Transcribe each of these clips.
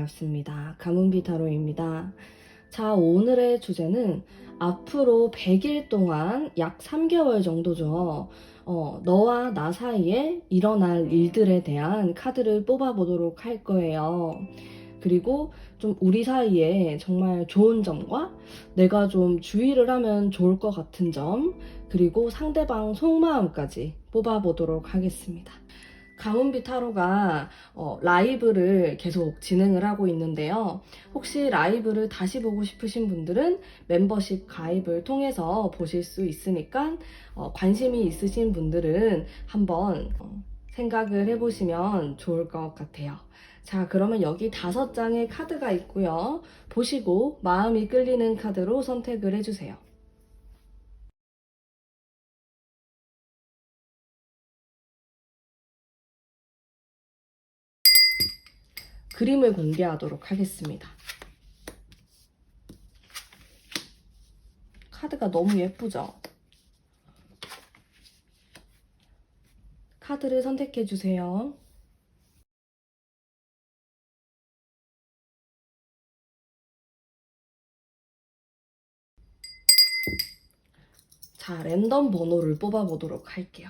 반갑습니다. 가문비 타로입니다. 자, 오늘의 주제는 앞으로 100일 동안 약 3개월 정도죠. 너와 나 사이에 일어날 일들에 대한 카드를 뽑아보도록 할 거예요. 그리고 좀 우리 사이에 정말 좋은 점과 내가 좀 주의를 하면 좋을 것 같은 점, 그리고 상대방 속마음까지 뽑아보도록 하겠습니다. 가문비 타로가 라이브를 계속 진행을 하고 있는데요. 혹시 라이브를 다시 보고 싶으신 분들은 멤버십 가입을 통해서 보실 수 있으니까 관심이 있으신 분들은 한번 생각을 해보시면 좋을 것 같아요. 자, 그러면 여기 5장의 카드가 있고요. 보시고 마음이 끌리는 카드로 선택을 해주세요. 그림을 공개하도록 하겠습니다. 카드가 너무 예쁘죠? 카드를 선택해 주세요. 자, 랜덤 번호를 뽑아보도록 할게요.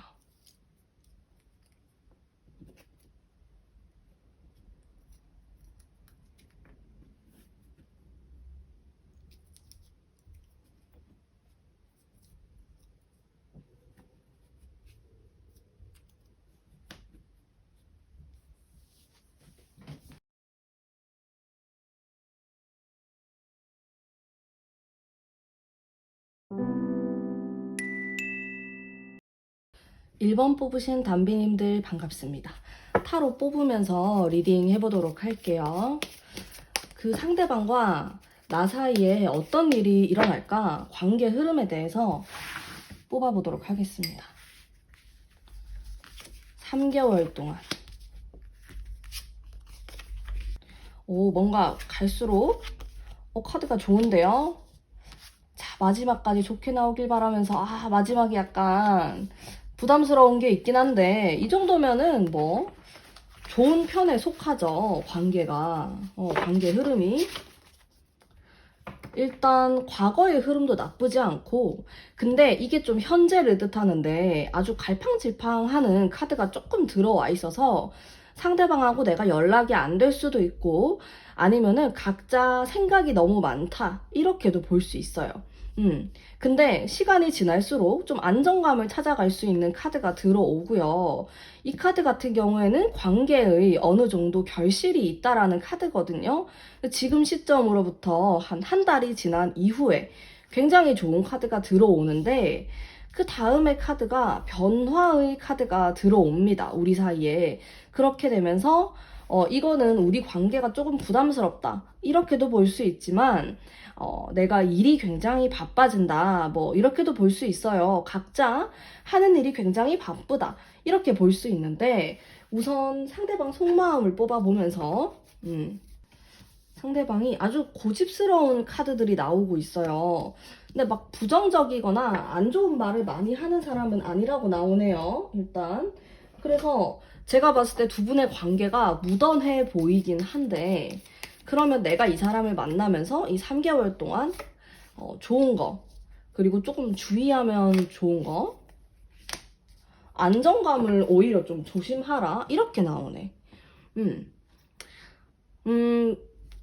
(1번) 뽑으신 담비님들 반갑습니다. 타로 뽑으면서 리딩 해보도록 할게요. 그 상대방과 나 사이에 어떤 일이 일어날까? 관계 흐름에 대해서 뽑아보도록 하겠습니다. 3개월 동안. 오, 뭔가 갈수록 카드가 좋은데요? 자, 마지막까지 좋게 나오길 바라면서 마지막이 약간 부담스러운 게 있긴 한데 이 정도면은 뭐 좋은 편에 속하죠. 관계가 관계 흐름이 일단 과거의 흐름도 나쁘지 않고, 근데 이게 좀 현재를 뜻하는데 아주 갈팡질팡하는 카드가 조금 들어와 있어서 상대방하고 내가 연락이 안 될 수도 있고, 아니면은 각자 생각이 너무 많다 이렇게도 볼 수 있어요. 근데 시간이 지날수록 좀 안정감을 찾아갈 수 있는 카드가 들어오고요. 이 카드 같은 경우에는 관계의 어느 정도 결실이 있다라는 카드거든요. 지금 시점으로부터 한 달이 지난 이후에 굉장히 좋은 카드가 들어오는데, 그 다음에 카드가 변화의 카드가 들어옵니다. 우리 사이에. 그렇게 되면서 이거는 우리 관계가 조금 부담스럽다 이렇게도 볼 수 있지만, 내가 일이 굉장히 바빠진다 뭐 이렇게도 볼 수 있어요. 각자 하는 일이 굉장히 바쁘다 이렇게 볼 수 있는데, 우선 상대방 속마음을 뽑아보면서 상대방이 아주 고집스러운 카드들이 나오고 있어요. 근데 막 부정적이거나 안 좋은 말을 많이 하는 사람은 아니라고 나오네요. 일단 그래서 제가 봤을 때 두 분의 관계가 무던해 보이긴 한데, 그러면 내가 이 사람을 만나면서 이 3개월 동안 좋은 거, 그리고 조금 주의하면 좋은 거, 안정감을 오히려 좀 조심하라 이렇게 나오네. 음.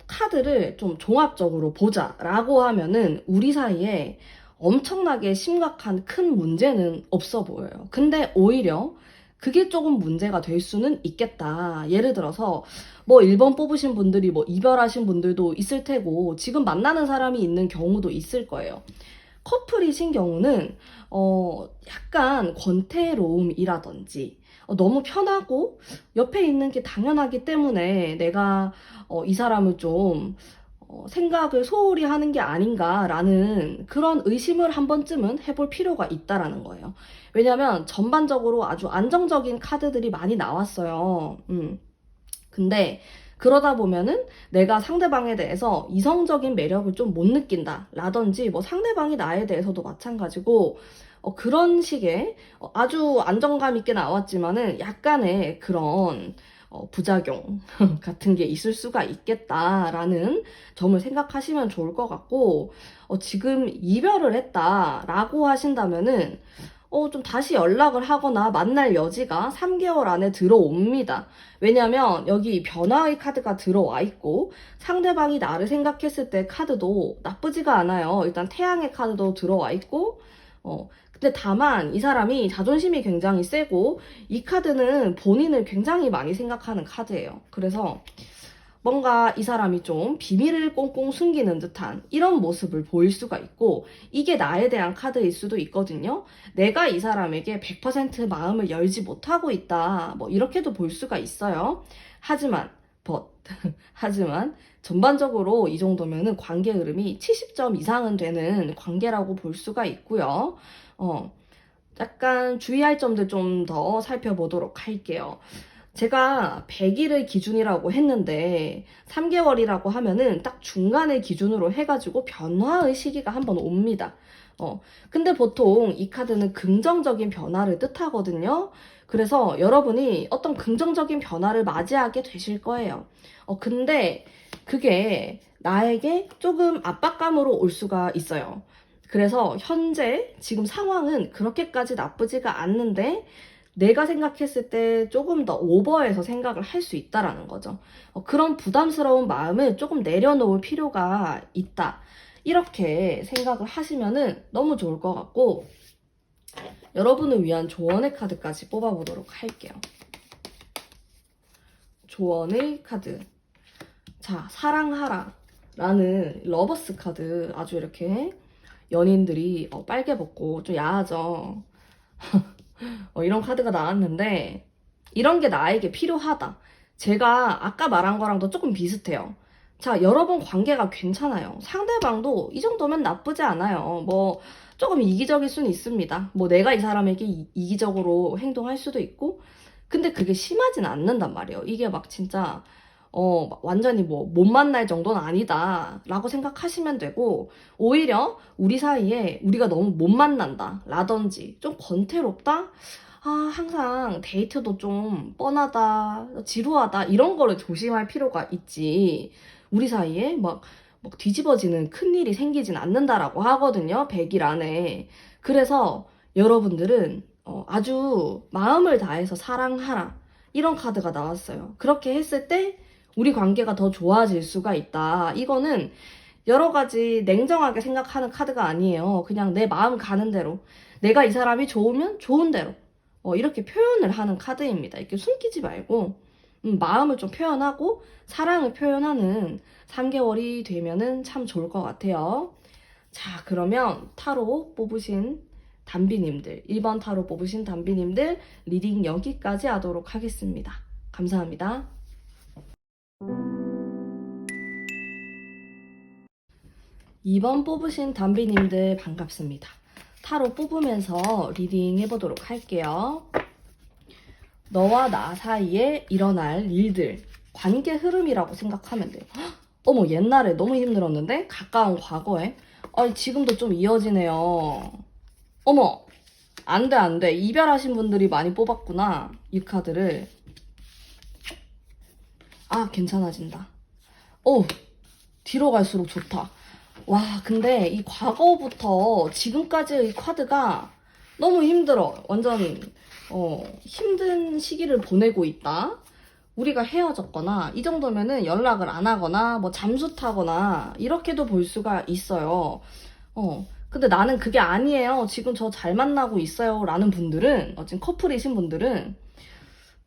카드를 좀 종합적으로 보자라고 하면은 우리 사이에 엄청나게 심각한 큰 문제는 없어 보여요. 근데 오히려 그게 조금 문제가 될 수는 있겠다. 예를 들어서 뭐 1번 뽑으신 분들이 뭐 이별하신 분들도 있을 테고 지금 만나는 사람이 있는 경우도 있을 거예요. 커플이신 경우는 약간 권태로움이라든지 너무 편하고 옆에 있는 게 당연하기 때문에 내가 이 사람을 좀 생각을 소홀히 하는 게 아닌가라는 그런 의심을 한 번쯤은 해볼 필요가 있다라는 거예요. 왜냐면 전반적으로 아주 안정적인 카드들이 많이 나왔어요. 근데 그러다 보면은 내가 상대방에 대해서 이성적인 매력을 좀 못 느낀다 라든지, 뭐 상대방이 나에 대해서도 마찬가지고 그런 식의 아주 안정감 있게 나왔지만은 약간의 그런 부작용 같은 게 있을 수가 있겠다라는 점을 생각하시면 좋을 것 같고, 지금 이별을 했다라고 하신다면은 좀 다시 연락을 하거나 만날 여지가 3개월 안에 들어옵니다. 왜냐면 여기 변화의 카드가 들어와 있고 상대방이 나를 생각했을 때 카드도 나쁘지가 않아요. 일단 태양의 카드도 들어와 있고 근데 다만 이 사람이 자존심이 굉장히 세고 이 카드는 본인을 굉장히 많이 생각하는 카드예요. 그래서 뭔가 이 사람이 좀 비밀을 꽁꽁 숨기는 듯한 이런 모습을 보일 수가 있고 이게 나에 대한 카드일 수도 있거든요. 내가 이 사람에게 100% 마음을 열지 못하고 있다. 뭐 이렇게도 볼 수가 있어요. 하지만 하지만 전반적으로 이 정도면은 관계 흐름이 70점 이상은 되는 관계라고 볼 수가 있고요. 약간 주의할 점들 좀 더 살펴보도록 할게요. 제가 100일을 기준이라고 했는데 3개월이라고 하면은 딱 중간을 기준으로 해가지고 변화의 시기가 한번 옵니다. 근데 보통 이 카드는 긍정적인 변화를 뜻하거든요. 그래서 여러분이 어떤 긍정적인 변화를 맞이하게 되실 거예요. 근데 그게 나에게 조금 압박감으로 올 수가 있어요. 그래서 현재 지금 상황은 그렇게까지 나쁘지가 않는데 내가 생각했을 때 조금 더 오버해서 생각을 할 수 있다라는 거죠. 그런 부담스러운 마음을 조금 내려놓을 필요가 있다. 이렇게 생각을 하시면은 너무 좋을 것 같고 여러분을 위한 조언의 카드까지 뽑아보도록 할게요. 조언의 카드. 자, 사랑하라 라는 러버스 카드 아주 이렇게 연인들이 빨개 벗고 좀 야하죠. 이런 카드가 나왔는데 이런 게 나에게 필요하다. 제가 아까 말한 거랑도 조금 비슷해요. 자, 여러분 관계가 괜찮아요. 상대방도 이 정도면 나쁘지 않아요. 뭐 조금 이기적일 수는 있습니다. 뭐 내가 이 사람에게 이기적으로 행동할 수도 있고 근데 그게 심하진 않는단 말이에요. 이게 막 진짜 막 완전히 뭐 못 만날 정도는 아니다 라고 생각하시면 되고 오히려 우리 사이에 우리가 너무 못 만난다 라든지 좀 권태롭다 항상 데이트도 좀 뻔하다 지루하다 이런 거를 조심할 필요가 있지 우리 사이에 막 뒤집어지는 큰일이 생기진 않는다라고 하거든요 100일 안에 그래서 여러분들은 아주 마음을 다해서 사랑하라 이런 카드가 나왔어요 그렇게 했을 때 우리 관계가 더 좋아질 수가 있다. 이거는 여러 가지 냉정하게 생각하는 카드가 아니에요. 그냥 내 마음 가는 대로. 내가 이 사람이 좋으면 좋은 대로. 이렇게 표현을 하는 카드입니다. 이렇게 숨기지 말고, 마음을 좀 표현하고, 사랑을 표현하는 3개월이 되면은 참 좋을 것 같아요. 자, 그러면 타로 뽑으신 단비님들, 1번 타로 뽑으신 단비님들 리딩 여기까지 하도록 하겠습니다. 감사합니다. 2번 뽑으신 담비님들 반갑습니다. 타로 뽑으면서 리딩 해보도록 할게요. 너와 나 사이에 일어날 일들, 관계 흐름이라고 생각하면 돼요. 어머, 옛날에 너무 힘들었는데? 가까운 과거에? 지금도 좀 이어지네요. 어머, 안 돼, 안 돼. 이별하신 분들이 많이 뽑았구나. 이 카드를. 괜찮아진다. 뒤로 갈수록 좋다. 와, 근데 이 과거부터 지금까지의 카드가 너무 힘들어. 완전, 힘든 시기를 보내고 있다. 우리가 헤어졌거나, 이 정도면은 연락을 안 하거나, 뭐 잠수 타거나, 이렇게도 볼 수가 있어요. 근데 나는 그게 아니에요. 지금 저 잘 만나고 있어요. 라는 분들은, 지금 커플이신 분들은,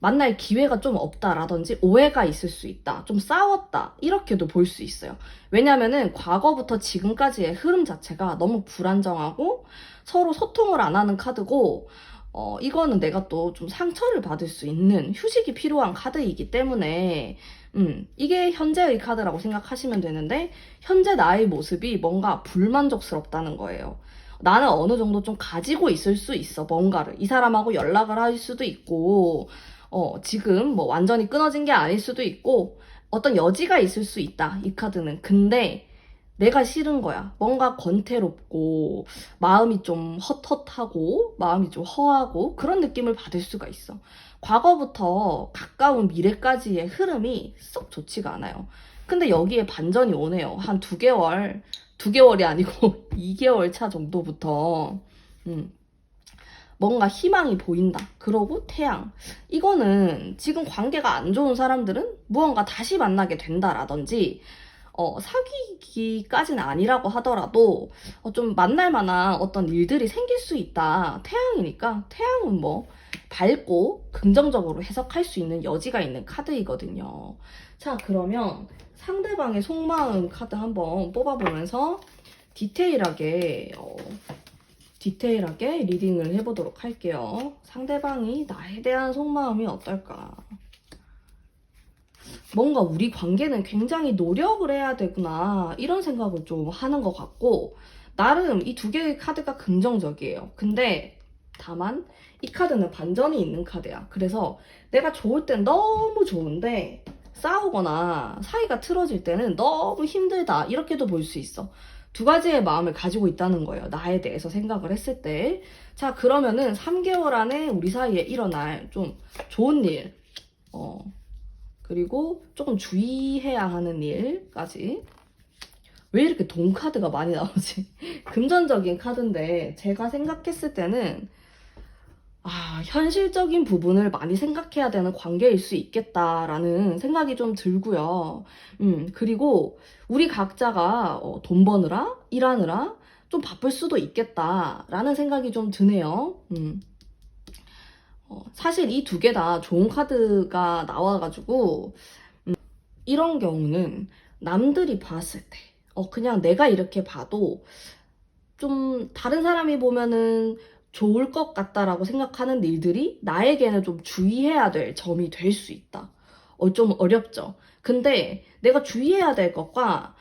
만날 기회가 좀 없다라든지 오해가 있을 수 있다. 좀 싸웠다. 이렇게도 볼 수 있어요. 왜냐면은 과거부터 지금까지의 흐름 자체가 너무 불안정하고 서로 소통을 안 하는 카드고 이거는 내가 또 좀 상처를 받을 수 있는 휴식이 필요한 카드이기 때문에 이게 현재의 카드라고 생각하시면 되는데 현재 나의 모습이 뭔가 불만족스럽다는 거예요. 나는 어느 정도 좀 가지고 있을 수 있어, 뭔가를. 이 사람하고 연락을 할 수도 있고, 지금 뭐 완전히 끊어진 게 아닐 수도 있고, 어떤 여지가 있을 수 있다, 이 카드는. 근데, 내가 싫은 거야. 뭔가 권태롭고, 마음이 좀 헛헛하고, 마음이 좀 허하고, 그런 느낌을 받을 수가 있어. 과거부터 가까운 미래까지의 흐름이 썩 좋지가 않아요. 근데 여기에 반전이 오네요. 한 2개월, 2개월이 아니고 2개월 차 정도부터, 음, 뭔가 희망이 보인다. 그러고 태양. 이거는 지금 관계가 안 좋은 사람들은 무언가 다시 만나게 된다라든지, 사귀기까지는 아니라고 하더라도 좀 만날 만한 어떤 일들이 생길 수 있다. 태양이니까 태양은 뭐 밝고 긍정적으로 해석할 수 있는 여지가 있는 카드이거든요. 자, 그러면 상대방의 속마음 카드 한번 뽑아보면서 디테일하게 리딩을 해보도록 할게요. 상대방이 나에 대한 속마음이 어떨까? 뭔가 우리 관계는 굉장히 노력을 해야 되구나 이런 생각을 좀 하는 것 같고, 나름 이 2개의 카드가 긍정적이에요. 근데 다만 이 카드는 반전이 있는 카드야. 그래서 내가 좋을 땐 너무 좋은데 싸우거나 사이가 틀어질 때는 너무 힘들다 이렇게도 볼 수 있어. 2가지의 마음을 가지고 있다는 거예요. 나에 대해서 생각을 했을 때. 자, 그러면은 3개월 안에 우리 사이에 일어날 좀 좋은 일, 그리고 조금 주의해야 하는 일까지. 왜 이렇게 돈 카드가 많이 나오지? 금전적인 카드인데 제가 생각했을 때는 현실적인 부분을 많이 생각해야 되는 관계일 수 있겠다라는 생각이 좀 들고요. 그리고 우리 각자가 돈 버느라 일하느라 좀 바쁠 수도 있겠다라는 생각이 좀 드네요. 사실 이 2개 다 좋은 카드가 나와가지고, 이런 경우는 남들이 봤을 때, 그냥 내가 이렇게 봐도 좀 다른 사람이 보면은 좋을 것 같다라고 생각하는 일들이 나에게는 좀 주의해야 될 점이 될 수 있다. 좀 어렵죠. 근데 내가 주의해야 될 것과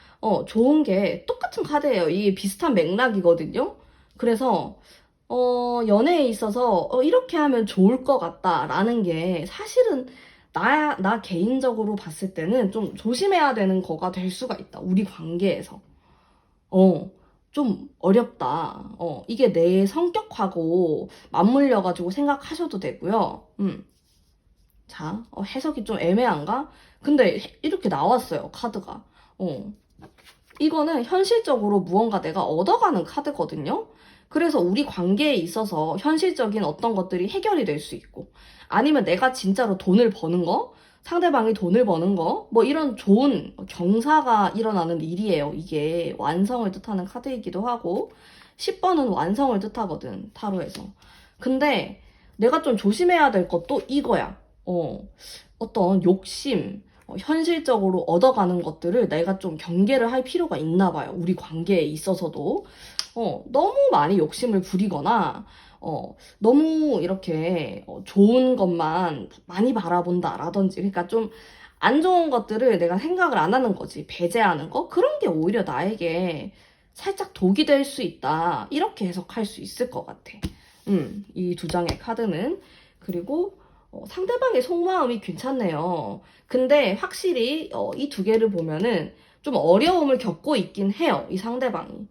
좋은 게 똑같은 카드예요. 이게 비슷한 맥락이거든요. 그래서 연애에 있어서 이렇게 하면 좋을 것 같다라는 게 사실은 나 개인적으로 봤을 때는 좀 조심해야 되는 거가 될 수가 있다. 우리 관계에서. 어, 좀 어렵다. 이게 내 성격하고 맞물려가지고 생각하셔도 되고요. 자, 해석이 좀 애매한가? 근데 이렇게 나왔어요, 카드가. 이거는 현실적으로 무언가 내가 얻어가는 카드거든요. 그래서 우리 관계에 있어서 현실적인 어떤 것들이 해결이 될 수 있고, 아니면 내가 진짜로 돈을 버는 거, 상대방이 돈을 버는 거, 뭐 이런 좋은 경사가 일어나는 일이에요. 이게 완성을 뜻하는 카드이기도 하고, 10번은 완성을 뜻하거든, 타로에서. 근데 내가 좀 조심해야 될 것도 이거야. 어떤 욕심, 현실적으로 얻어가는 것들을 내가 좀 경계를 할 필요가 있나 봐요. 우리 관계에 있어서도. 너무 많이 욕심을 부리거나, 너무 이렇게 좋은 것만 많이 바라본다라든지, 그러니까 좀 안 좋은 것들을 내가 생각을 안 하는 거지. 배제하는 거? 그런 게 오히려 나에게 살짝 독이 될 수 있다. 이렇게 해석할 수 있을 것 같아. 이 2장의 카드는. 그리고 상대방의 속마음이 괜찮네요. 근데 확실히 이 2개를 보면은 좀 어려움을 겪고 있긴 해요. 이 상대방이.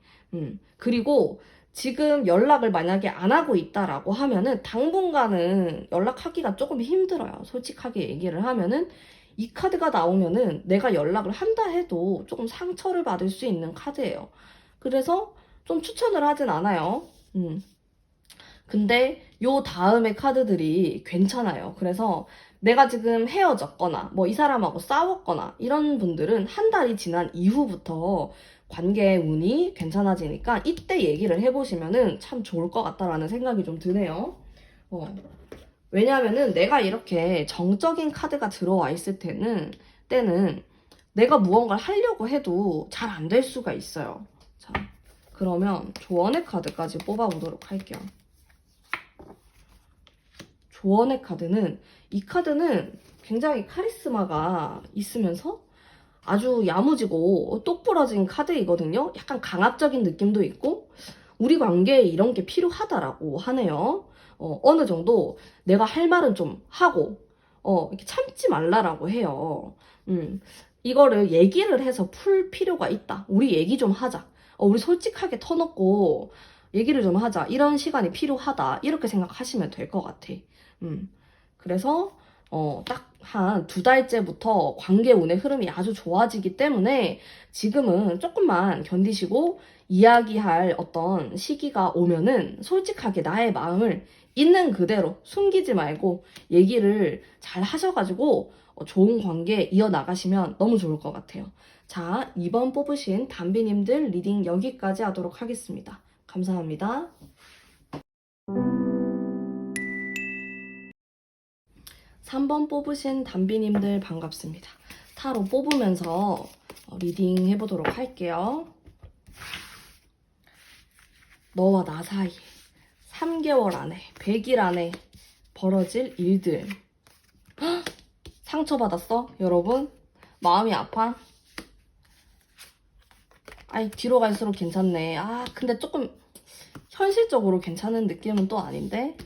그리고 지금 연락을 만약에 안 하고 있다라고 하면은 당분간은 연락하기가 조금 힘들어요. 솔직하게 얘기를 하면은 이 카드가 나오면은 내가 연락을 한다 해도 조금 상처를 받을 수 있는 카드예요. 그래서 좀 추천을 하진 않아요. 근데 요 다음에 카드들이 괜찮아요. 그래서 내가 지금 헤어졌거나 뭐 이 사람하고 싸웠거나 이런 분들은 한 달이 지난 이후부터 관계 운이 괜찮아지니까 이때 얘기를 해보시면은 참 좋을 것 같다라는 생각이 좀 드네요. 왜냐하면은 내가 이렇게 정적인 카드가 들어와 있을 때는 내가 무언가를 하려고 해도 잘 안 될 수가 있어요. 자, 그러면 조언의 카드까지 뽑아보도록 할게요. 조언의 카드는, 이 카드는 굉장히 카리스마가 있으면서 아주 야무지고 똑부러진 카드이거든요. 약간 강압적인 느낌도 있고 우리 관계에 이런 게 필요하다라고 하네요. 어느 정도 내가 할 말은 좀 하고 이렇게 참지 말라라고 해요. 이거를 얘기를 해서 풀 필요가 있다. 우리 얘기 좀 하자. 우리 솔직하게 터놓고 얘기를 좀 하자. 이런 시간이 필요하다. 이렇게 생각하시면 될 것 같아. 그래서 딱 한 2달째부터 관계 운의 흐름이 아주 좋아지기 때문에 지금은 조금만 견디시고 이야기할 어떤 시기가 오면은 솔직하게 나의 마음을 있는 그대로 숨기지 말고 얘기를 잘 하셔가지고 좋은 관계 이어나가시면 너무 좋을 것 같아요. 자, 2번 뽑으신 담비님들 리딩 여기까지 하도록 하겠습니다. 감사합니다. 3번 뽑으신 담비님들 반갑습니다. 타로 뽑으면서 리딩 해보도록 할게요. 너와 나 사이에 3개월 안에 100일 안에 벌어질 일들. 헉! 상처받았어? 여러분? 마음이 아파? 아이, 뒤로 갈수록 괜찮네. 근데 조금 현실적으로 괜찮은 느낌은 또 아닌데?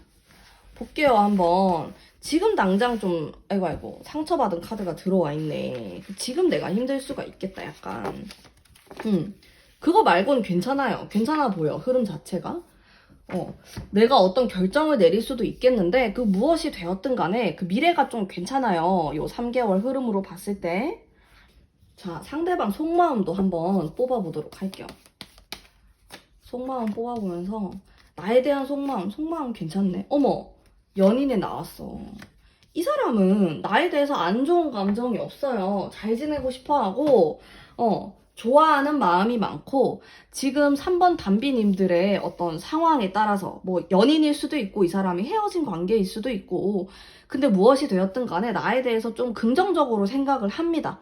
볼게요, 한번. 지금 당장 좀, 아이고, 상처받은 카드가 들어와 있네. 지금 내가 힘들 수가 있겠다, 약간. 그거 말고는 괜찮아요. 괜찮아 보여, 흐름 자체가. 내가 어떤 결정을 내릴 수도 있겠는데, 그 무엇이 되었든 간에 그 미래가 좀 괜찮아요. 요 3개월 흐름으로 봤을 때. 자, 상대방 속마음도 한번 뽑아보도록 할게요. 속마음 뽑아보면서, 나에 대한 속마음 괜찮네. 어머, 연인에 나왔어. 이 사람은 나에 대해서 안 좋은 감정이 없어요. 잘 지내고 싶어 하고, 좋아하는 마음이 많고, 지금 3번 담비님들의 어떤 상황에 따라서, 뭐, 연인일 수도 있고, 이 사람이 헤어진 관계일 수도 있고, 근데 무엇이 되었든 간에 나에 대해서 좀 긍정적으로 생각을 합니다.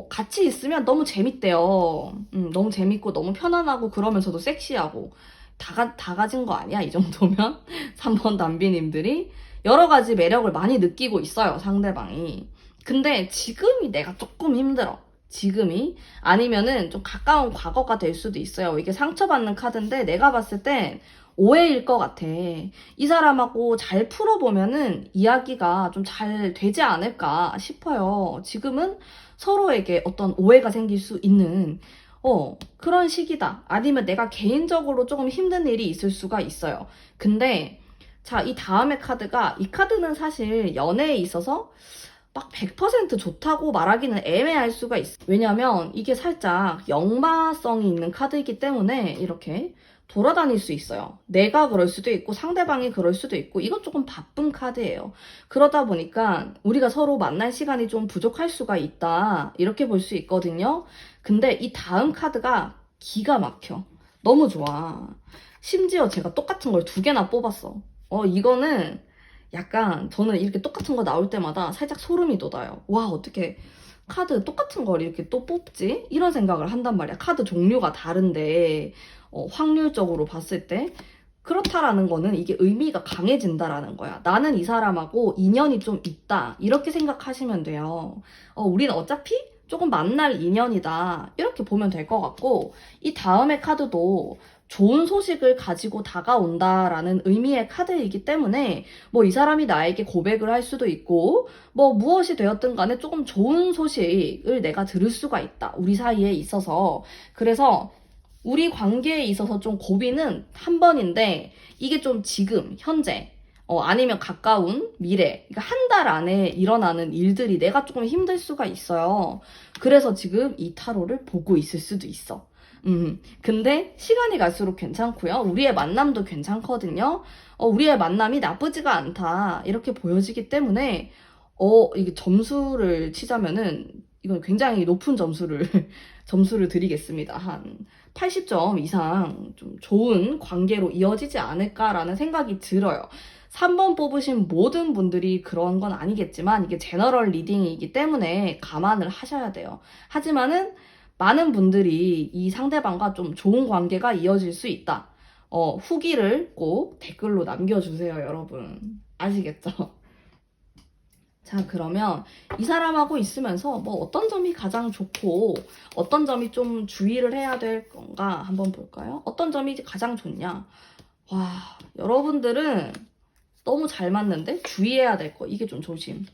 같이 있으면 너무 재밌대요. 너무 재밌고, 너무 편안하고, 그러면서도 섹시하고, 다 가진 거 아니야? 이 정도면? 3번 담비님들이. 여러 가지 매력을 많이 느끼고 있어요, 상대방이. 근데 지금이 내가 조금 힘들어. 지금이. 아니면은 좀 가까운 과거가 될 수도 있어요. 이게 상처받는 카드인데 내가 봤을 땐 오해일 것 같아. 이 사람하고 잘 풀어보면은 이야기가 좀 잘 되지 않을까 싶어요. 지금은 서로에게 어떤 오해가 생길 수 있는 그런 시기다. 아니면 내가 개인적으로 조금 힘든 일이 있을 수가 있어요. 근데 자, 이 다음의 카드가, 이 카드는 사실 연애에 있어서 막 100% 좋다고 말하기는 애매할 수가 있어. 왜냐면 이게 살짝 역마성이 있는 카드이기 때문에 이렇게 돌아다닐 수 있어요. 내가 그럴 수도 있고 상대방이 그럴 수도 있고 이건 조금 바쁜 카드예요. 그러다 보니까 우리가 서로 만날 시간이 좀 부족할 수가 있다. 이렇게 볼 수 있거든요. 근데 이 다음 카드가 기가 막혀. 너무 좋아. 심지어 제가 똑같은 걸 2개나 뽑았어. 이거는 약간 저는 이렇게 똑같은 거 나올 때마다 살짝 소름이 돋아요. 와, 어떻게 카드 똑같은 걸 이렇게 또 뽑지? 이런 생각을 한단 말이야. 카드 종류가 다른데 확률적으로 봤을 때 그렇다라는 거는 이게 의미가 강해진다라는 거야. 나는 이 사람하고 인연이 좀 있다. 이렇게 생각하시면 돼요. 우리는 어차피 조금 만날 인연이다. 이렇게 보면 될 것 같고 이 다음의 카드도 좋은 소식을 가지고 다가온다라는 의미의 카드이기 때문에 뭐 이 사람이 나에게 고백을 할 수도 있고 뭐 무엇이 되었든 간에 조금 좋은 소식을 내가 들을 수가 있다. 우리 사이에 있어서. 그래서 우리 관계에 있어서 좀 고비는 한 번인데 이게 좀 지금 현재 아니면 가까운 미래, 그러니까 한 달 안에 일어나는 일들이 내가 조금 힘들 수가 있어요. 그래서 지금 이 타로를 보고 있을 수도 있어. 근데 시간이 갈수록 괜찮고요. 우리의 만남도 괜찮거든요. 우리의 만남이 나쁘지가 않다. 이렇게 보여지기 때문에, 이게 점수를 치자면은, 이건 굉장히 높은 점수를 드리겠습니다. 한 80점 이상 좀 좋은 관계로 이어지지 않을까라는 생각이 들어요. 3번 뽑으신 모든 분들이 그런 건 아니겠지만, 이게 제너럴 리딩이기 때문에 감안을 하셔야 돼요. 하지만은, 많은 분들이 이 상대방과 좀 좋은 관계가 이어질 수 있다. 후기를 꼭 댓글로 남겨주세요, 여러분. 아시겠죠? 자, 그러면 이 사람하고 있으면서 뭐 어떤 점이 가장 좋고 어떤 점이 좀 주의를 해야 될 건가 한번 볼까요? 어떤 점이 가장 좋냐? 와, 여러분들은 너무 잘 맞는데 주의해야 될 거 이게 좀 조심.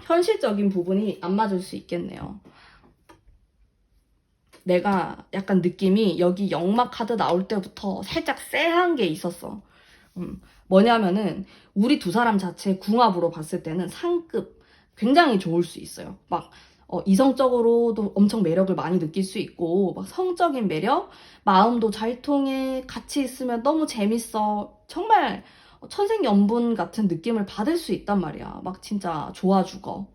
현실적인 부분이 안 맞을 수 있겠네요. 내가 약간 느낌이 여기 역마 카드 나올 때부터 살짝 쎄한 게 있었어. 뭐냐면은 우리 두 사람 자체 궁합으로 봤을 때는 상급 굉장히 좋을 수 있어요. 막 이성적으로도 엄청 매력을 많이 느낄 수 있고 막 성적인 매력, 마음도 잘 통해, 같이 있으면 너무 재밌어. 정말 천생연분 같은 느낌을 받을 수 있단 말이야. 막 진짜 좋아 죽어.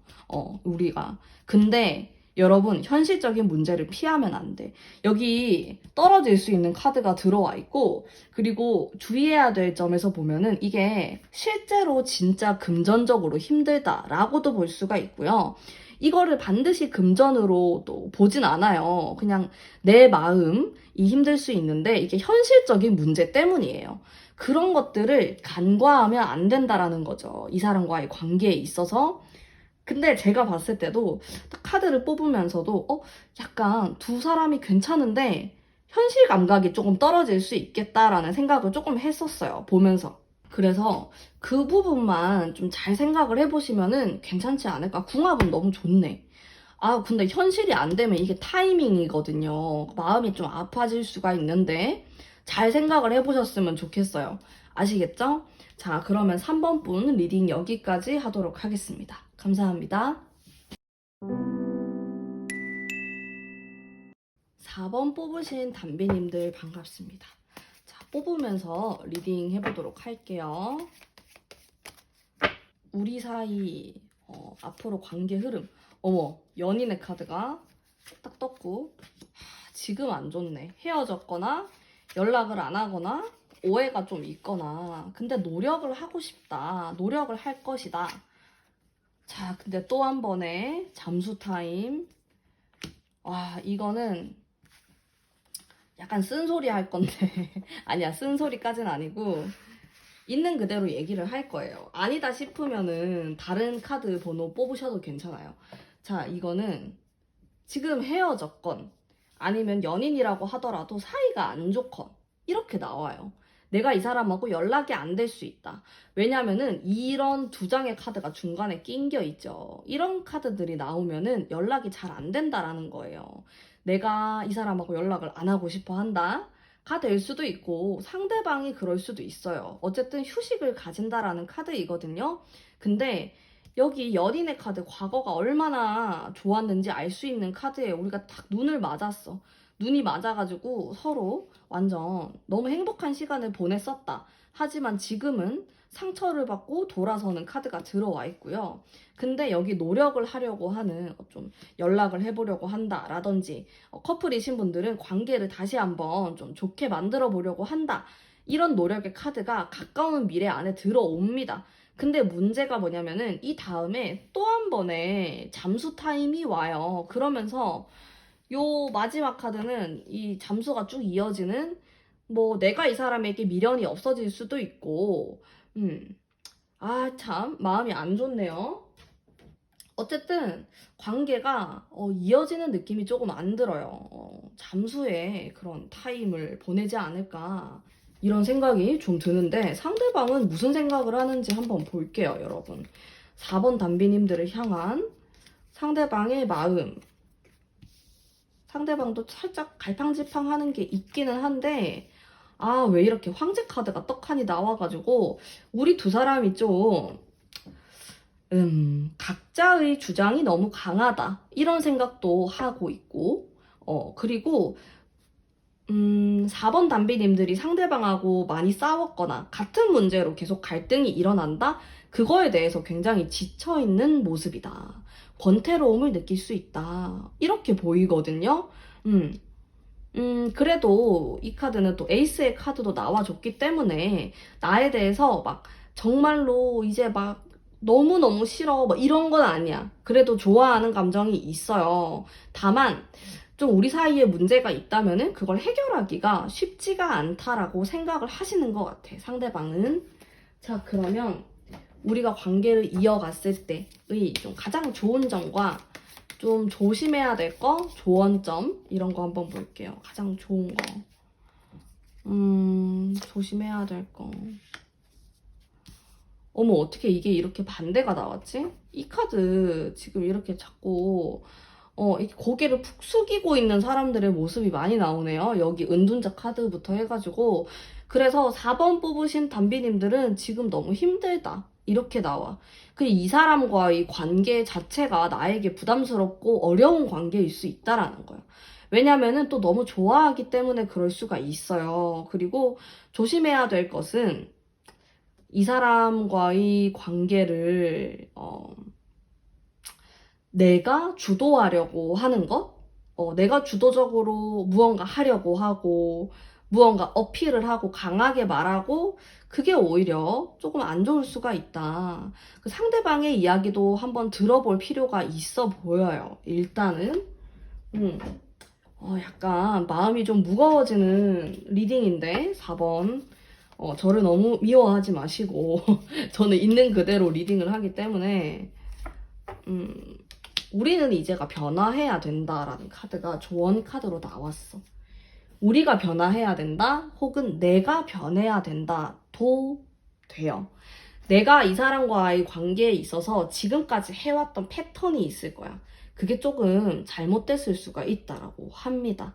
우리가. 근데 여러분, 현실적인 문제를 피하면 안 돼. 여기 떨어질 수 있는 카드가 들어와 있고, 그리고 주의해야 될 점에서 보면은 이게 실제로 진짜 금전적으로 힘들다라고도 볼 수가 있고요. 이거를 반드시 금전으로 또 보진 않아요. 그냥 내 마음이 힘들 수 있는데 이게 현실적인 문제 때문이에요. 그런 것들을 간과하면 안 된다라는 거죠. 이 사람과의 관계에 있어서. 근데 제가 봤을 때도 딱 카드를 뽑으면서도 약간 두 사람이 괜찮은데 현실 감각이 조금 떨어질 수 있겠다라는 생각을 조금 했었어요. 보면서. 그래서 그 부분만 좀 잘 생각을 해보시면은 괜찮지 않을까? 궁합은 너무 좋네. 아, 근데 현실이 안 되면 이게 타이밍이거든요. 마음이 좀 아파질 수가 있는데 잘 생각을 해보셨으면 좋겠어요. 아시겠죠? 자, 그러면 3번 분 리딩 여기까지 하도록 하겠습니다. 감사합니다. 4번 뽑으신 담비님들 반갑습니다. 자, 뽑으면서 리딩 해보도록 할게요. 우리 사이 앞으로 관계 흐름. 어머, 연인의 카드가 딱 떴고 지금 안 좋네. 헤어졌거나 연락을 안 하거나 오해가 좀 있거나 근데 노력을 하고 싶다. 노력을 할 것이다. 자, 근데 또 한 번에 잠수 타임. 와, 이거는 약간 쓴소리 할 건데 아니야, 쓴소리까진 아니고 있는 그대로 얘기를 할 거예요. 아니다 싶으면은 다른 카드 번호 뽑으셔도 괜찮아요. 자, 이거는 지금 헤어졌건 아니면 연인이라고 하더라도 사이가 안 좋건 이렇게 나와요. 내가 이 사람하고 연락이 안 될 수 있다. 왜냐면은 이런 두 장의 카드가 중간에 낑겨 있죠. 이런 카드들이 나오면은 연락이 잘 안 된다라는 거예요. 내가 이 사람하고 연락을 안 하고 싶어 한다. 가 될 수도 있고 상대방이 그럴 수도 있어요. 어쨌든 휴식을 가진다라는 카드이거든요. 근데 여기 연인의 카드 과거가 얼마나 좋았는지 알 수 있는 카드에 우리가 딱 눈을 맞았어. 눈이 맞아가지고 서로 완전 너무 행복한 시간을 보냈었다. 하지만 지금은 상처를 받고 돌아서는 카드가 들어와 있고요. 근데 여기 노력을 하려고 하는 좀 연락을 해보려고 한다라든지 커플이신 분들은 관계를 다시 한번 좀 좋게 만들어 보려고 한다. 이런 노력의 카드가 가까운 미래 안에 들어옵니다. 근데 문제가 뭐냐면은 이 다음에 또 한 번의 잠수 타임이 와요. 그러면서 요 마지막 카드는 이 잠수가 쭉 이어지는 뭐 내가 이 사람에게 미련이 없어질 수도 있고 아, 참 마음이 안 좋네요. 어쨌든 관계가 이어지는 느낌이 조금 안 들어요. 잠수의 그런 타임을 보내지 않을까 이런 생각이 좀 드는데 상대방은 무슨 생각을 하는지 한번 볼게요, 여러분. 4번 담비님들을 향한 상대방의 마음. 상대방도 살짝 갈팡질팡하는 게 있기는 한데 아, 왜 이렇게 황제 카드가 떡하니 나와가지고 우리 두 사람이 좀 각자의 주장이 너무 강하다. 이런 생각도 하고 있고, 그리고, 4번 담비님들이 상대방하고 많이 싸웠거나, 같은 문제로 계속 갈등이 일어난다? 그거에 대해서 굉장히 지쳐있는 모습이다. 권태로움을 느낄 수 있다. 이렇게 보이거든요. 그래도 이 카드는 또 에이스의 카드도 나와줬기 때문에, 나에 대해서 막, 정말로 이제 막 너무너무 싫어. 뭐 이런 건 아니야. 그래도 좋아하는 감정이 있어요. 다만, 좀 우리 사이에 문제가 있다면은 그걸 해결하기가 쉽지가 않다라고 생각을 하시는 것 같아, 상대방은. 자, 그러면 우리가 관계를 이어갔을 때의 좀 가장 좋은 점과 좀 조심해야 될 거, 조언점, 이런 거 한번 볼게요. 가장 좋은 거. 조심해야 될 거. 어머, 어떻게 이게 이렇게 반대가 나왔지? 이 카드 지금 이렇게 자꾸 이렇게 고개를 푹 숙이고 있는 사람들의 모습이 많이 나오네요. 여기 은둔자 카드부터 해가지고. 그래서 4번 뽑으신 담비님들은 지금 너무 힘들다. 이렇게 나와. 이 사람과의 관계 자체가 나에게 부담스럽고 어려운 관계일 수 있다라는 거야. 왜냐면은 또 너무 좋아하기 때문에 그럴 수가 있어요. 그리고 조심해야 될 것은 이 사람과의 관계를, 내가 주도하려고 하는 것? 내가 주도적으로 무언가 하려고 하고, 무언가 어필을 하고, 강하게 말하고, 그게 오히려 조금 안 좋을 수가 있다. 그 상대방의 이야기도 한번 들어볼 필요가 있어 보여요. 일단은. 음. 약간 마음이 좀 무거워지는 리딩인데, 4번. 저를 너무 미워하지 마시고, 저는 있는 그대로 리딩을 하기 때문에, 우리는 이제가 변화해야 된다라는 카드가 조언 카드로 나왔어. 우리가 변화해야 된다, 혹은 내가 변해야 된다도 돼요. 내가 이 사람과의 관계에 있어서 지금까지 해왔던 패턴이 있을 거야. 그게 조금 잘못됐을 수가 있다라고 합니다.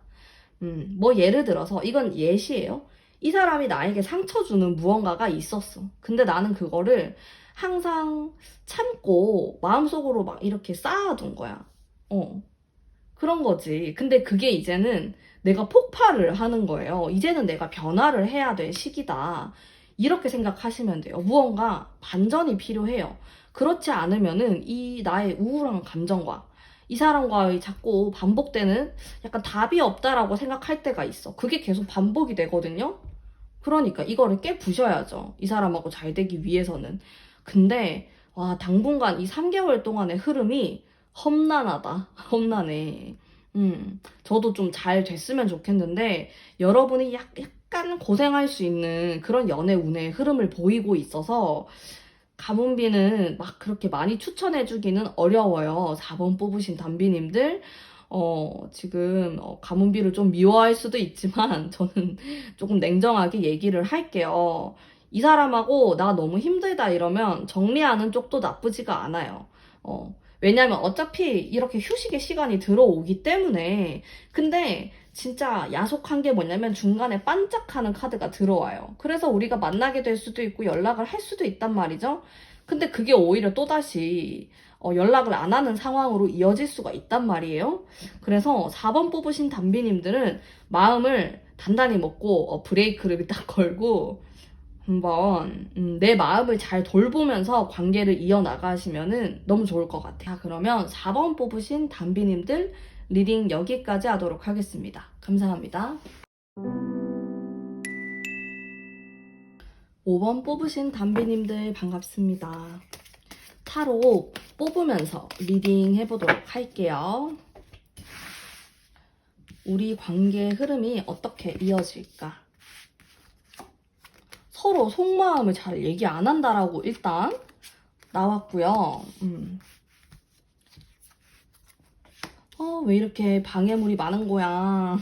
뭐 예를 들어서 이건 예시예요. 이 사람이 나에게 상처 주는 무언가가 있었어. 근데 나는 그거를 항상 참고 마음속으로 막 이렇게 쌓아둔 거야. 그런 거지. 근데 그게 이제는 내가 폭발을 하는 거예요. 이제는 내가 변화를 해야 될 시기다. 이렇게 생각하시면 돼요. 무언가 반전이 필요해요. 그렇지 않으면은 이 나의 우울한 감정과 이 사람과의 자꾸 반복되는 약간 답이 없다라고 생각할 때가 있어. 그게 계속 반복이 되거든요. 그러니까 이거를 깨부셔야죠. 이 사람하고 잘 되기 위해서는. 근데 와, 당분간 이 3개월 동안의 흐름이 험난하다. 험난해. 저도 좀 잘 됐으면 좋겠는데 여러분이 약간 고생할 수 있는 그런 연애 운의 흐름을 보이고 있어서 가문비는 막 그렇게 많이 추천해주기는 어려워요. 4번 뽑으신 담비님들. 지금 가문비를 좀 미워할 수도 있지만 저는 조금 냉정하게 얘기를 할게요. 이 사람하고 나 너무 힘들다 이러면 정리하는 쪽도 나쁘지가 않아요. 왜냐면 어차피 이렇게 휴식의 시간이 들어오기 때문에. 근데 진짜 야속한 게 뭐냐면 중간에 반짝하는 카드가 들어와요. 그래서 우리가 만나게 될 수도 있고 연락을 할 수도 있단 말이죠. 근데 그게 오히려 또다시 연락을 안 하는 상황으로 이어질 수가 있단 말이에요. 그래서 4번 뽑으신 담비님들은 마음을 단단히 먹고 브레이크를 딱 걸고 한번 내 마음을 잘 돌보면서 관계를 이어나가시면 너무 좋을 것 같아요. 그러면 4번 뽑으신 담비님들 리딩 여기까지 하도록 하겠습니다. 감사합니다. 5번 뽑으신 담비님들 반갑습니다. 타로 뽑으면서 리딩 해보도록 할게요. 우리 관계의 흐름이 어떻게 이어질까? 서로 속마음을 잘 얘기 안 한다라고 일단 나왔고요. 왜 이렇게 방해물이 많은 거야.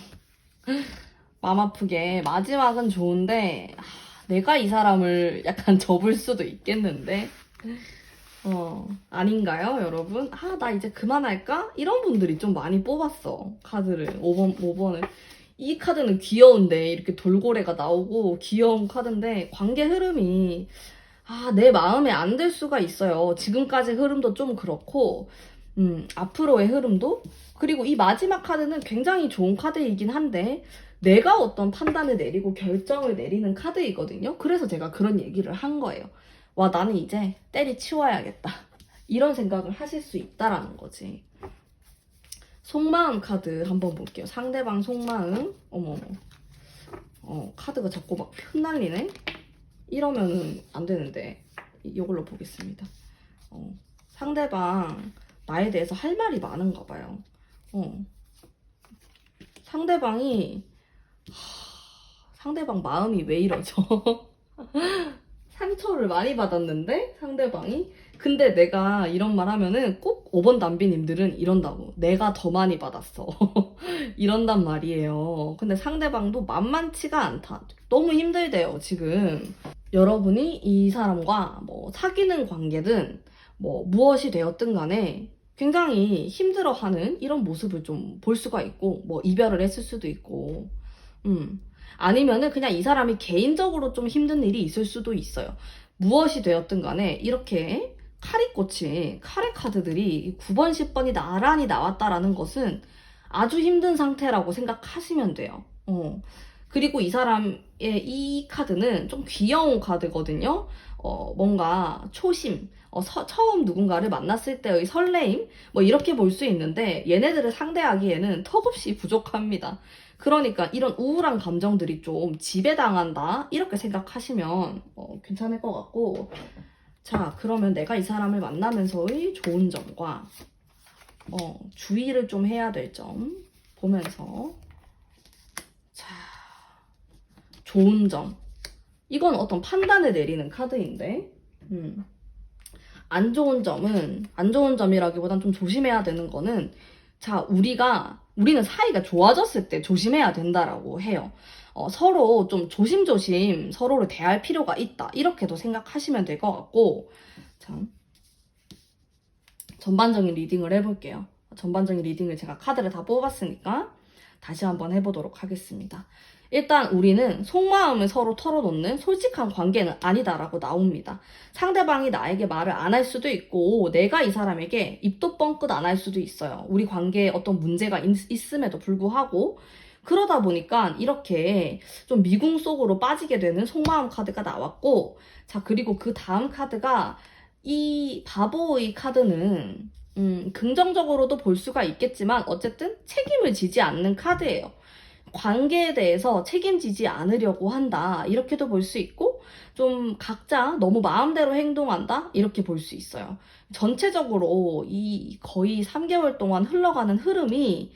마음 아프게. 마지막은 좋은데 내가 이 사람을 약간 접을 수도 있겠는데. 아닌가요, 여러분? 나 이제 그만할까? 이런 분들이 좀 많이 뽑았어, 카드를. 5번을. 이 카드는 귀여운데, 이렇게 돌고래가 나오고, 귀여운 카드인데, 관계 흐름이, 내 마음에 안 들 수가 있어요. 지금까지 흐름도 좀 그렇고, 앞으로의 흐름도? 그리고 이 마지막 카드는 굉장히 좋은 카드이긴 한데, 내가 어떤 판단을 내리고 결정을 내리는 카드이거든요. 그래서 제가 그런 얘기를 한 거예요. 와, 나는 이제 때리치워야겠다. 이런 생각을 하실 수 있다라는 거지. 속마음 카드 한번 볼게요. 상대방 속마음. 어머. 카드가 자꾸 막 흩날리네? 이러면은 안 되는데. 이걸로 보겠습니다. 상대방 나에 대해서 할 말이 많은가 봐요. 상대방 마음이 왜 이러죠? 상처를 많이 받았는데 상대방이. 근데 내가 이런 말 하면은 꼭 5번 담비님들은 이런다고. 내가 더 많이 받았어. 이런단 말이에요. 근데 상대방도 만만치가 않다. 너무 힘들대요, 지금. 여러분이 이 사람과 뭐 사귀는 관계든 뭐 무엇이 되었든 간에 굉장히 힘들어하는 이런 모습을 좀 볼 수가 있고, 뭐 이별을 했을 수도 있고, 아니면은 그냥 이 사람이 개인적으로 좀 힘든 일이 있을 수도 있어요. 무엇이 되었든 간에 이렇게 칼이 꽂힌 카레 카드들이 9번, 10번이 나란히 나왔다라는 것은 아주 힘든 상태라고 생각하시면 돼요. 그리고 이 사람의 이 카드는 좀 귀여운 카드거든요. 뭔가 초심, 처음 누군가를 만났을 때의 설레임, 뭐 이렇게 볼 수 있는데 얘네들을 상대하기에는 턱없이 부족합니다. 그러니까 이런 우울한 감정들이 좀 지배당한다 이렇게 생각하시면 괜찮을 것 같고, 자, 그러면 내가 이 사람을 만나면서의 좋은 점과 주의를 좀 해야 될 점 보면서, 자, 좋은 점. 이건 어떤 판단을 내리는 카드인데, 안 좋은 점이라기보단 좀 조심해야 되는 거는, 자, 우리는 사이가 좋아졌을 때 조심해야 된다라고 해요. 서로 좀 조심조심 서로를 대할 필요가 있다. 이렇게도 생각하시면 될 것 같고, 참, 전반적인 리딩을 해볼게요. 전반적인 리딩을 제가 카드를 다 뽑았으니까 다시 한번 해보도록 하겠습니다. 일단 우리는 속마음을 서로 털어놓는 솔직한 관계는 아니다라고 나옵니다. 상대방이 나에게 말을 안 할 수도 있고 내가 이 사람에게 입도 뻥끗 안 할 수도 있어요. 우리 관계에 어떤 문제가 있음에도 불구하고, 그러다 보니까 이렇게 좀 미궁 속으로 빠지게 되는 속마음 카드가 나왔고, 자, 그리고 그 다음 카드가 이 바보의 카드는 긍정적으로도 볼 수가 있겠지만 어쨌든 책임을 지지 않는 카드예요. 관계에 대해서 책임지지 않으려고 한다 이렇게도 볼 수 있고, 좀 각자 너무 마음대로 행동한다 이렇게 볼 수 있어요. 전체적으로 이 거의 3개월 동안 흘러가는 흐름이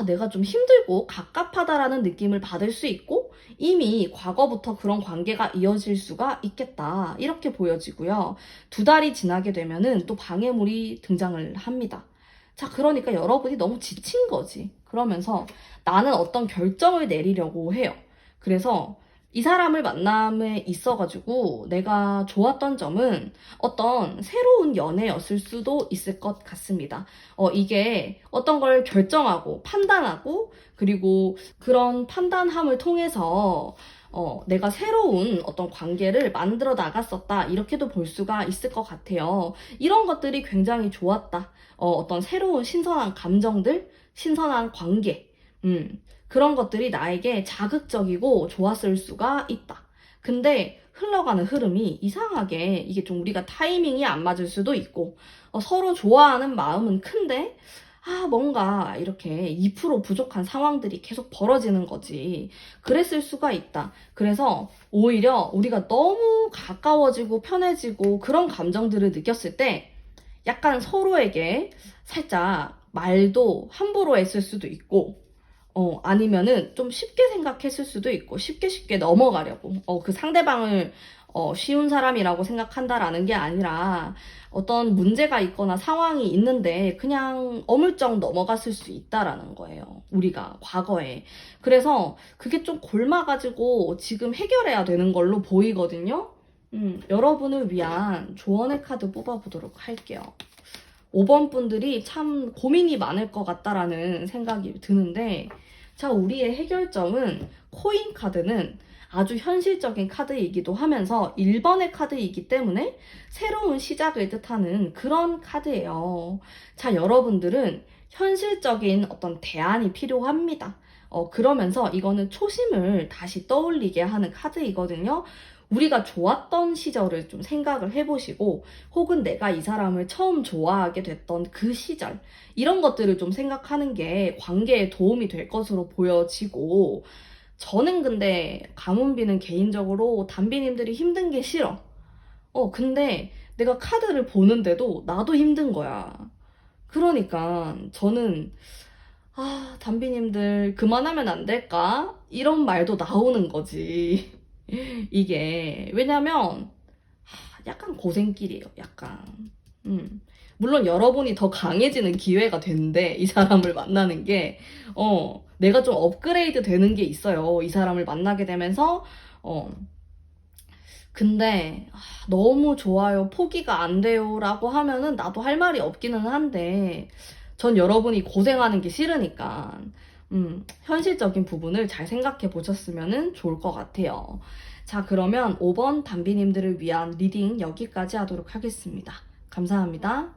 내가 좀 힘들고 갑갑하다라는 느낌을 받을 수 있고, 이미 과거부터 그런 관계가 이어질 수가 있겠다 이렇게 보여지고요. 2달이 지나게 되면은 또 방해물이 등장을 합니다. 자, 그러니까 여러분이 너무 지친 거지. 그러면서 나는 어떤 결정을 내리려고 해요. 그래서 이 사람을 만남에 있어가지고 내가 좋았던 점은 어떤 새로운 연애였을 수도 있을 것 같습니다. 이게 어떤 걸 결정하고 판단하고, 그리고 그런 판단함을 통해서 내가 새로운 어떤 관계를 만들어 나갔었다 이렇게도 볼 수가 있을 것 같아요. 이런 것들이 굉장히 좋았다. 어떤 새로운 신선한 감정들, 신선한 관계, 그런 것들이 나에게 자극적이고 좋았을 수가 있다. 근데 흘러가는 흐름이 이상하게 이게 좀 우리가 타이밍이 안 맞을 수도 있고, 서로 좋아하는 마음은 큰데 뭔가 이렇게 2% 부족한 상황들이 계속 벌어지는 거지. 그랬을 수가 있다. 그래서 오히려 우리가 너무 가까워지고 편해지고 그런 감정들을 느꼈을 때 약간 서로에게 살짝 말도 함부로 했을 수도 있고, 아니면은 좀 쉽게 생각했을 수도 있고, 쉽게 넘어가려고. 그 상대방을 쉬운 사람이라고 생각한다라는 게 아니라 어떤 문제가 있거나 상황이 있는데 그냥 어물쩍 넘어갔을 수 있다라는 거예요. 우리가 과거에. 그래서 그게 좀 골마가지고 지금 해결해야 되는 걸로 보이거든요. 여러분을 위한 조언의 카드 뽑아보도록 할게요. 5번 분들이 참 고민이 많을 것 같다라는 생각이 드는데, 자, 우리의 해결점은 코인 카드는 아주 현실적인 카드이기도 하면서 1번의 카드이기 때문에 새로운 시작을 뜻하는 그런 카드예요. 자, 여러분들은 현실적인 어떤 대안이 필요합니다. 그러면서 이거는 초심을 다시 떠올리게 하는 카드이거든요. 우리가 좋았던 시절을 좀 생각을 해보시고, 혹은 내가 이 사람을 처음 좋아하게 됐던 그 시절, 이런 것들을 좀 생각하는 게 관계에 도움이 될 것으로 보여지고, 저는 근데 가문비는 개인적으로 담비님들이 힘든 게 싫어. 근데 내가 카드를 보는데도 나도 힘든 거야. 그러니까 저는 담비님들 그만하면 안 될까? 이런 말도 나오는 거지. 이게 왜냐면 약간 고생길이에요. 약간. 물론 여러분이 더 강해지는 기회가 된대. 이 사람을 만나는 게 내가 좀 업그레이드 되는 게 있어요. 이 사람을 만나게 되면서 근데 너무 좋아요, 포기가 안 돼요 라고 하면은 나도 할 말이 없기는 한데 전 여러분이 고생하는 게 싫으니까 현실적인 부분을 잘 생각해 보셨으면 좋을 것 같아요. 자, 그러면 5번 담비님들을 위한 리딩 여기까지 하도록 하겠습니다. 감사합니다.